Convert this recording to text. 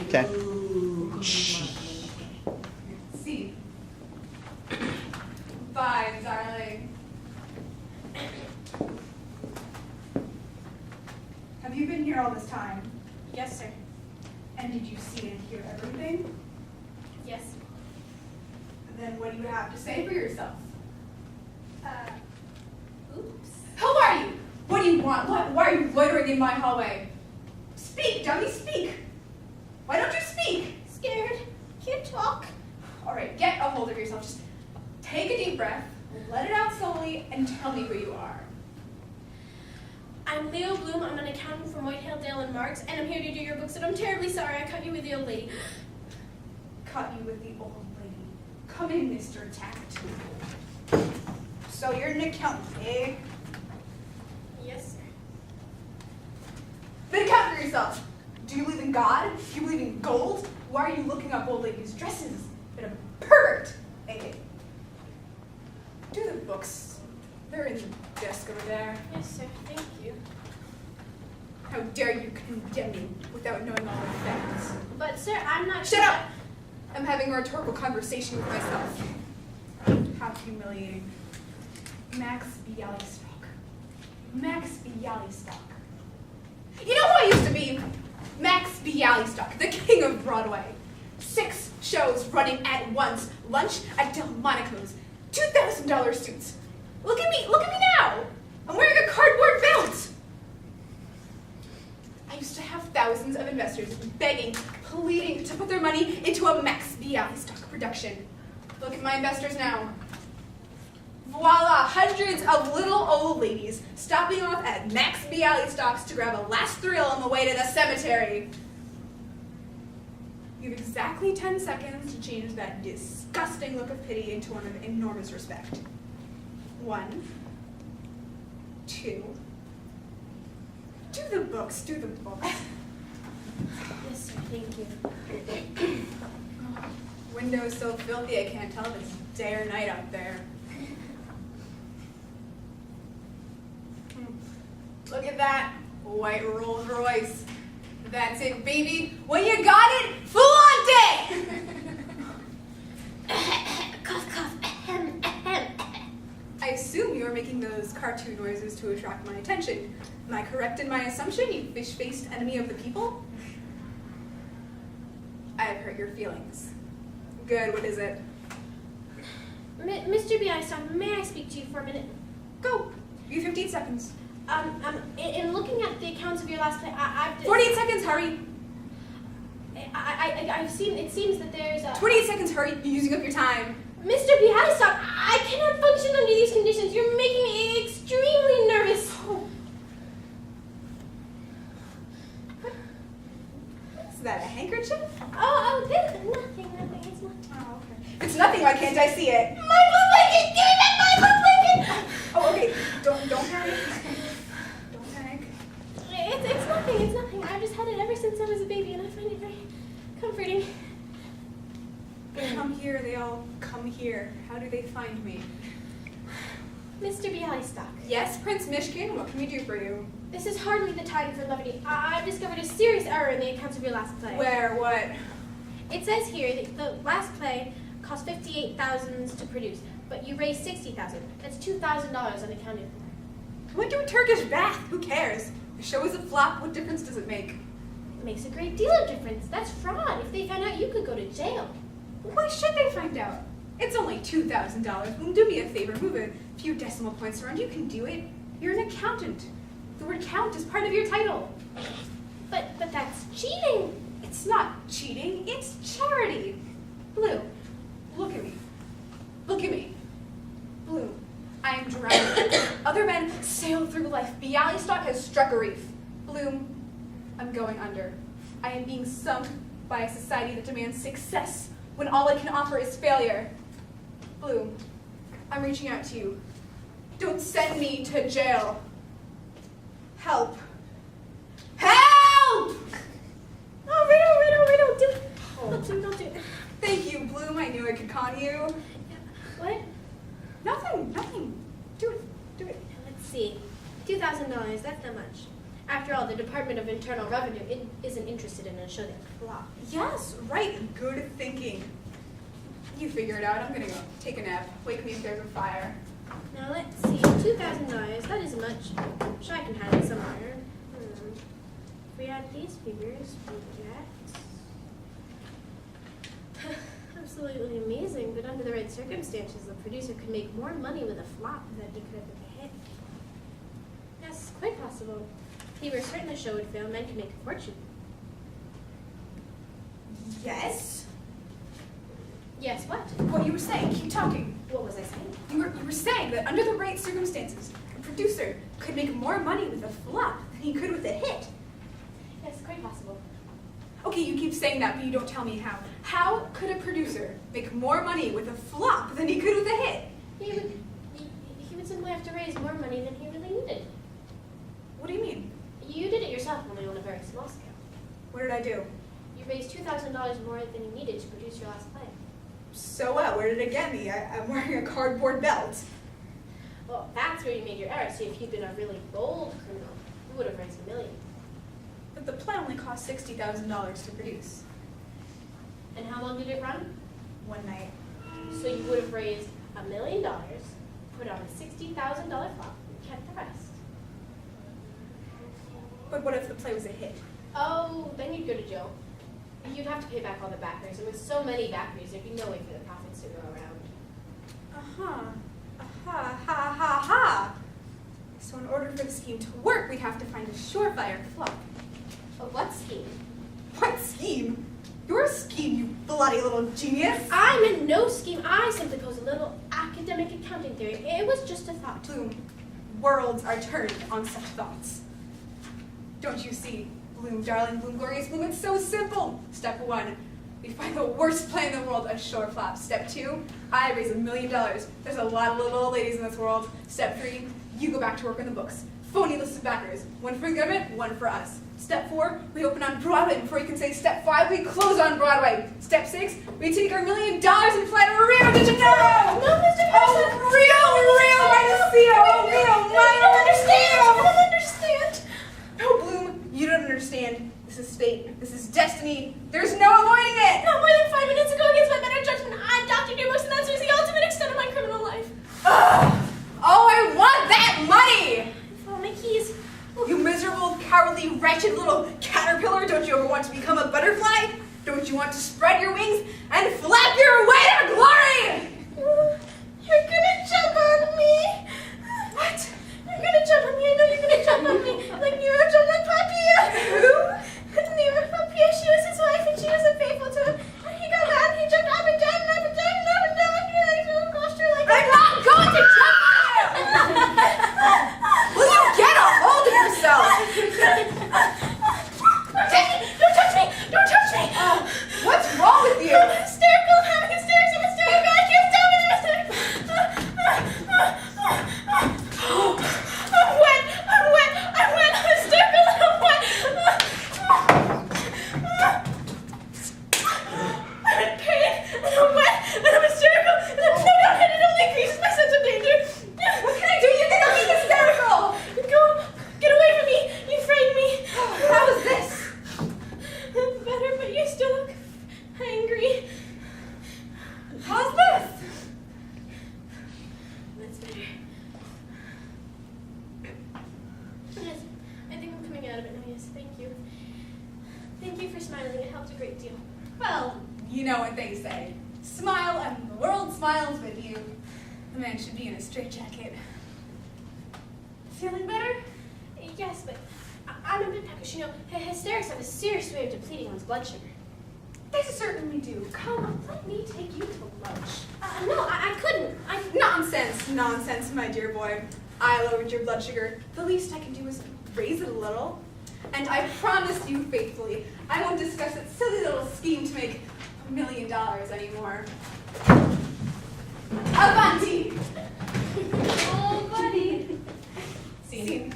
Okay. See. Fine, darling. Have you been here all this time? Yes, sir. And did you see and hear everything? Yes. Then what do you have to say for yourself? Oops. Who are you? What do you want? Why are you loitering in my hallway? Speak, dummy, speak. Why don't you speak? Scared. Can't talk. All right, get a hold of yourself. Just take a deep breath, let it out slowly, and tell me who you are. I'm Leo Bloom. I'm an accountant from Whitehall, Dale & Marks, and I'm here to do your books, and I'm terribly sorry I cut you with the old lady. Cut you with the old lady. Come in, Mr. Tact. So you're an accountant, eh? Yes, sir. Then account for yourself. Do you believe in God? Do you believe in gold? Why are you looking up old ladies' dresses? Bit of a pervert, eh? Do the books. They're in the desk over there. Yes, sir. Thank you. How dare you condemn me without knowing all the facts? But, sir, I'm not Shut up! I'm having a rhetorical conversation with myself. How humiliating. Max Bialystok. Max Bialystok. You know who I used to be? Max Bialystok, the king of Broadway. 6 shows running at once. Lunch at Delmonico's. $2,000 suits. Look at me now. I'm wearing a cardboard belt. I used to have thousands of investors begging, pleading to put their money into a Max Bialystok production. Look at my investors now. Voila, hundreds of little old ladies stopping off at Max Bialystok's to grab a last thrill on the way to the cemetery. You have exactly 10 seconds to change that disgusting look of pity into one of enormous respect. 1, 2. Do the books, do the books. Yes, sir. Thank you. Window's so filthy I can't tell if it's day or night out there. Look at that white Rolls Royce. That's it, baby. When you got it, flaunt it! Cough, cough. Ahem, ahem. I assume you are making those cartoon noises to attract my attention. Am I correct in my assumption, you fish-faced enemy of the people? I have hurt your feelings. Good, what is it? Mr. Bialystok, may I speak to you for a minute? Go. You have 15 seconds. In looking at the accounts of your last play, I've... 48 seconds, hurry. I've seen, it seems that there's a... 28 seconds, hurry. You're using up your time. Mr. Bialystok, I cannot function under these conditions. You're making me extremely nervous. Oh. Is that a handkerchief? Nothing, it's not. Oh, okay. If it's nothing, why can't I see it? My blue blanket! Give me back my blue blanket! Oh, okay. Don't panic. Don't panic. It's nothing. I've just had it ever since I was a baby, and I find it very comforting. They come here, they all come here. How do they find me? Mr. Bialystok. Yes, Prince Mishkin, what can we do for you? This is hardly the time for levity. I've discovered a serious error in the accounts of your last play. Where, what? It says here that the last play cost $58,000 to produce, but you raised $60,000. That's $2,000 unaccounted for. Went to a Turkish bath, who cares? The show is a flop, what difference does it make? It makes a great deal of difference. That's fraud. If they found out, you could go to jail. Why should they find out? It's only $2,000. Well, do me a favor, move a few decimal points around. You can do it. You're an accountant. The word count is part of your title. But that's cheating. It's not cheating, it's charity. Blue, look at me. Look at me. Blue, I am drowning. Other men sail through life. Bialystok has struck a reef. Bloom, I'm going under. I am being sunk by a society that demands success when all it can offer is failure. Bloom, I'm reaching out to you. Don't send me to jail. Help. Help! Oh, Riddle, do it. Don't do it. Thank you, Bloom. I knew I could con you. What? Nothing. Do it. Let's see. $2,000, that's not much. After all, the Department of Internal Revenue isn't interested in a show that flop. Yes, right. Good thinking. You figure it out. I'm gonna go take a nap. Wake me if there's a fire. Now let's see, $2,000, that isn't much. I'm sure I can hide it somewhere. If we add these figures, we get... Absolutely amazing, but under the right circumstances, the producer could make more money with a flop than he could with a hit. Yes, quite possible. If he were certain the show would fail, men could make a fortune. Yes? Yes, what? What you were saying. Keep talking. What was I saying? You were saying that under the right circumstances, a producer could make more money with a flop than he could with a hit. Yes, quite possible. Okay, you keep saying that, but you don't tell me how. How could a producer make more money with a flop than he could with a hit? He would simply have to raise more money than he really needed. What do you mean? You did it yourself, only on a very small scale. What did I do? You raised $2,000 more than you needed to produce your last play. So what? Where did it get me? I'm wearing a cardboard belt. Well, that's where you made your error. See, if you'd been a really bold criminal, you would have raised $1 million. But the play only cost $60,000 to produce. And how long did it run? One night. So you would have raised $1 million, put on a $60,000 flop, and kept the rest. But what if the play was a hit? Oh, then you'd go to jail. You'd have to pay back all the backers, and with so many backers, there'd be no way for the profits to go around. Ha ha ha. So in order for the scheme to work, we'd have to find a surefire flop. What scheme? What scheme? Your scheme, you bloody little genius. I meant no scheme. I simply posed a little academic accounting theory. It was just a thought. Bloom, worlds are turned on such thoughts. Don't you see? Bloom, darling, Bloom, glorious Bloom, it's so simple. Step 1, we find the worst play in the world, a shore flop. Step 2, I raise $1 million. There's a lot of little old ladies in this world. Step 3, you go back to work on the books. Phony list of backers. One for the government, one for us. Step 4, we open on Broadway before you can say Step 5, we close on Broadway. Step 6, we take our $1 million and fly to Rio de Janeiro. No, Mr. Harrison. Oh, Rio, I I don't understand. No, Bloom, you don't understand. This is fate. This is destiny. There's no avoiding it. Not more than 5 minutes ago, against my better judgment, I adopted your most, and that was the ultimate extent of my criminal life. Ugh. Oh, I want that money! Oh, my keys. You miserable, cowardly, wretched little caterpillar. Don't you ever want to become a butterfly? Don't you want to spread your wings and flap your way to glory? You're gonna jump on me. What? You're gonna jump on me. I know you're gonna jump on me. Like Nero jumped on Papier. Who? Nero Papier. She was his wife, and she was unfaithful to him. And he got mad. He jumped up and down and up and down and up and down. And he like, oh gosh, you're like, I'm not going to jump on you! Will you get a hold of yourself? Don't touch me! Don't touch me! What's wrong with you? I'm hysterical. I'm having hysterics. I'm hysterical. I can't stop it. I'm hysterical. I'm wet. I'm wet. I'm wet. I'm hysterical. I'm wet. I'm in pain. And I'm wet. And I'm hysterical. And I'm so down and it only increases my sense of danger. What can I do? You think I'm being hysterical? Go. Get away from me. You frightened me. How is this? Better, but you still look angry. How's this? That's better. Yes, I think I'm coming out of it now, yes, thank you. Thank you for smiling, it helped a great deal. Well, you know what they say. Smile and the world smiles with you. A man should be in a straitjacket. Feeling better? Yes, but I'm a bit peckish, you know. Hysterics have a serious way of depleting one's blood sugar. They certainly do. Come, let me take you to lunch. No, I couldn't. Nonsense, nonsense, my dear boy. I lowered your blood sugar. The least I can do is raise it a little. And I promise you faithfully, I won't discuss that silly little scheme to make $1 million anymore. Avanti! Oh, buddy. See?